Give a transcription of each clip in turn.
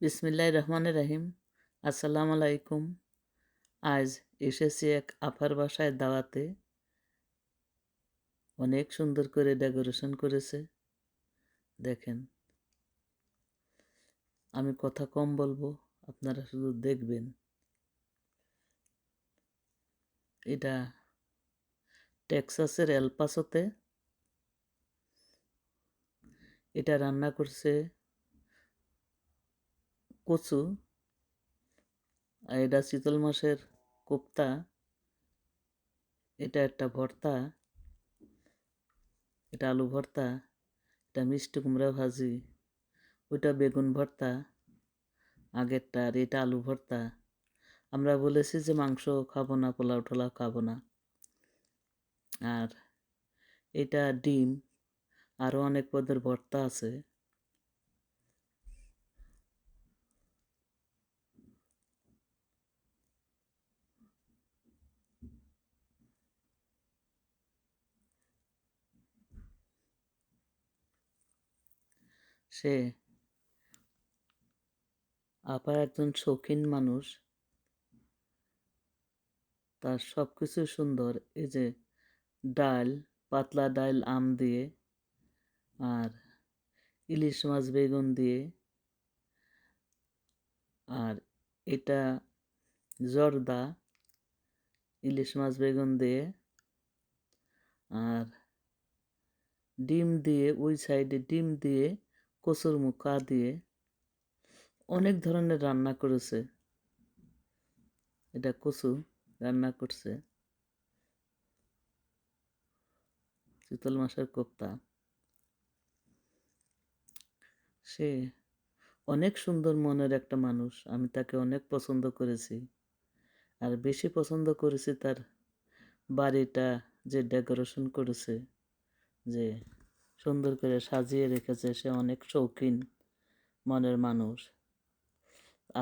বিসমিল্লাহির রহমানির রহিম। আসসালামু আলাইকুম। আজ এসেছি এক আপার বাসায় দাওয়াতে। অনেক সুন্দর করে ডেকোরেশন করেছে। দেখেন, আমি কথা কম বলবো, আপনারা শুধু দেখবেন। এটা টেক্সাসের এল পাসোতে। এটা রান্না করছে কচু, আর এটা চিতল মাছের কোপ্তা। এটা একটা ভর্তা, এটা আলু ভর্তা, এটা মিষ্টি কুমড়া ভাজি, ওইটা বেগুন ভর্তা আগেরটা, আর এটা আলু ভর্তা। আমরা বলেছি যে মাংস খাবো না, পোলাও টোলাও খাবো না। আর এটা ডিম, আরও অনেক পদের ভর্তা আছে। সে আপা একজন শৌখিন মানুষ, তার সব কিছু সুন্দর। এই যে ডাল, পাতলা ডাল আম দিয়ে, আর ইলিশ মাছ বেগুন দিয়ে, আর এটা জর্দা ইলিশ মাছ বেগুন দিয়ে, আর ডিম দিয়ে, ওই সাইডে ডিম দিয়ে, কচুর মুখা দিয়ে অনেক ধরনের রান্না করেছে। এটা কচু রান্না করছে, চিতল মাছের কোপ্তা। সে অনেক সুন্দর মনের একটা মানুষ, আমি তাকে অনেক পছন্দ করেছি। আর বেশি পছন্দ করেছি তার বাড়িটা, যে ডেকোরেশন করেছে, যে সুন্দর করে সাজিয়ে রেখেছে। সে অনেক শৌখিন মনের মানুষ,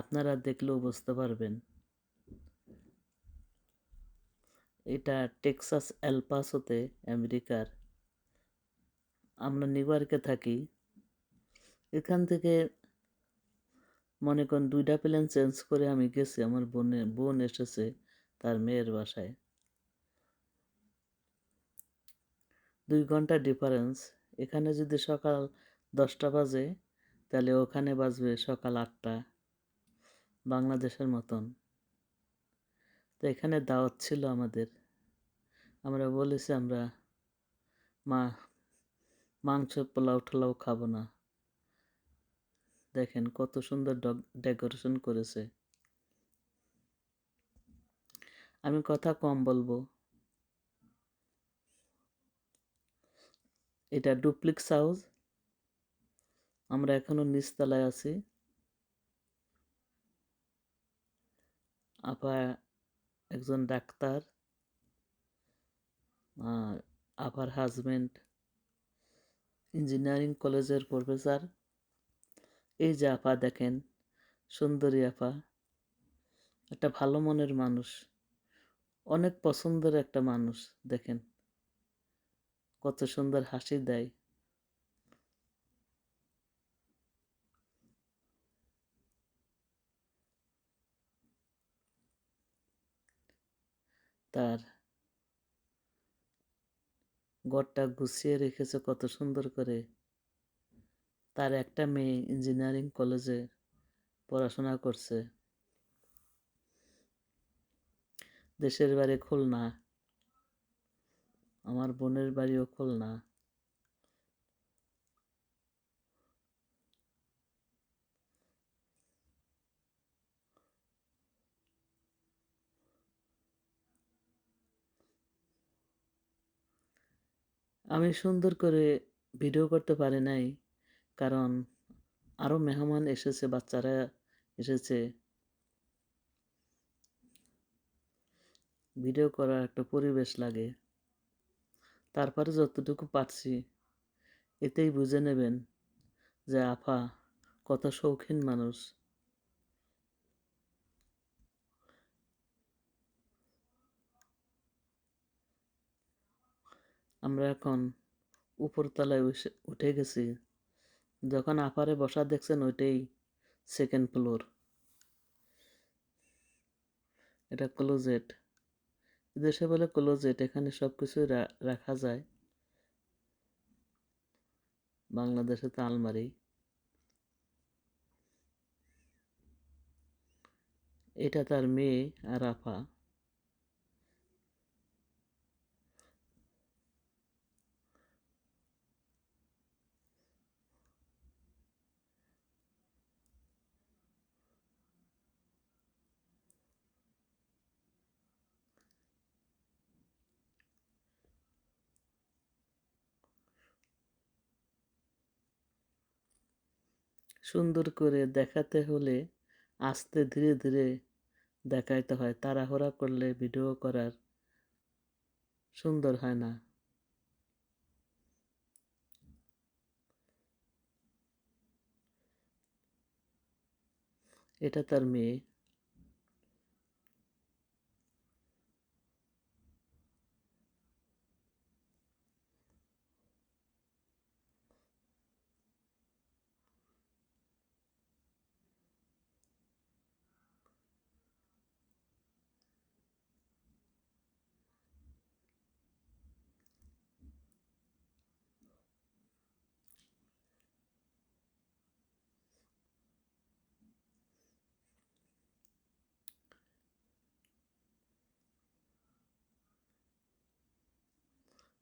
আপনারা দেখলেও বুঝতে পারবেন। এটা টেক্সাস এল পাসোতে, আমেরিকার। আমরা নিউ ইয়র্কে থাকি। এখান থেকে মনে করেন 2টা প্লেন চেঞ্জ করে আমি গেছি। আমার বোন এসেছে তার মেয়ের বাসায়। 2 ঘন্টা ডিফারেন্স। এখানে যদি সকাল 10টা বাজে, তাহলে ওখানে বাজবে সকাল 8টা, বাংলাদেশের মতন। তো এখানে দাওয়াত ছিল আমাদের। আমরা বলেছি আমরা মা মাংস পোলাও টোলাও খাবো না। দেখেন কত সুন্দর ডেকোরেশন করেছে। আমি কথা কম বলবো। এটা ডুপ্লেক্স হাউস। আমরা এখনো নিচতলায় আছি। আপা একজন ডাক্তার, আর আপার হাজবেন্ড ইঞ্জিনিয়ারিং কলেজের প্রফেসর। এই যে আপা দেখেন, সুন্দরী আপা, একটা ভালো মনের মানুষ, অনেক পছন্দের একটা মানুষ। দেখেন কত সুন্দর হাসি দেয়। তার ঘরটা গুছিয়ে রেখেছে কত সুন্দর করে। তার একটা মেয়ে ইঞ্জিনিয়ারিং কলেজে পড়াশোনা করছে। দেশের বাড়ি খুলনা, আমার বোনের বাড়িও খুলনা। আমি সুন্দর করে ভিডিও করতে পারি নাই, কারণ আরও মেহমান এসেছে, বাচ্চারা এসেছে। ভিডিও করার একটা পরিবেশ লাগে। তারপরে যতটুকু পারছি, এতেই বুঝে নেবেন যে আফা কত শৌখিন মানুষ। আমরা এখন উপরতলায় উঠে গেছি। যখন আপারে বসা দেখছেন, ওইটাই সেকেন্ড ফ্লোর। এটা ক্লোজেট, দেশে বলে ক্লোজেট, এখানে সব কিছুই রাখা যায়। বাংলাদেশে তো আলমারি। এটা তার মেয়ে আরাফা। সুন্দর করে দেখাতে হলে আস্তে ধীরে ধীরে দেখাইতে হয়, তাড়াহুড়া করলে ভিডিও করার সুন্দর হয় না। এটা তার মেয়ে।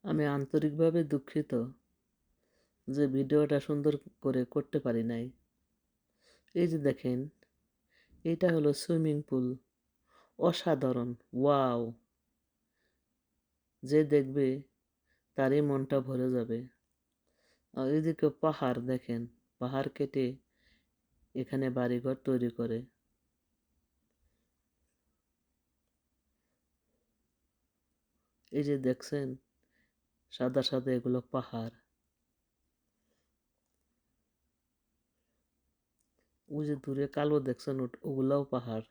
আমি আন্তরিকভাবে দুঃখিত যে ভিডিওটা সুন্দর করে করতে পারি নাই। এই যে দেখেন, এটা হলো সুইমিং পুল। অসাধারণ, ওয়াও! যে দেখবে তারই মনটা ভরে যাবে। আর এদিকে পাহাড় দেখেন, পাহাড় কেটে এখানে বাড়িঘর তৈরি করে। এই যে দেখছেন, সাদা সাদা এগুলো পাহাড়। ওই যে দূরে কালো দেখছেন, ওগুলাও পাহাড়।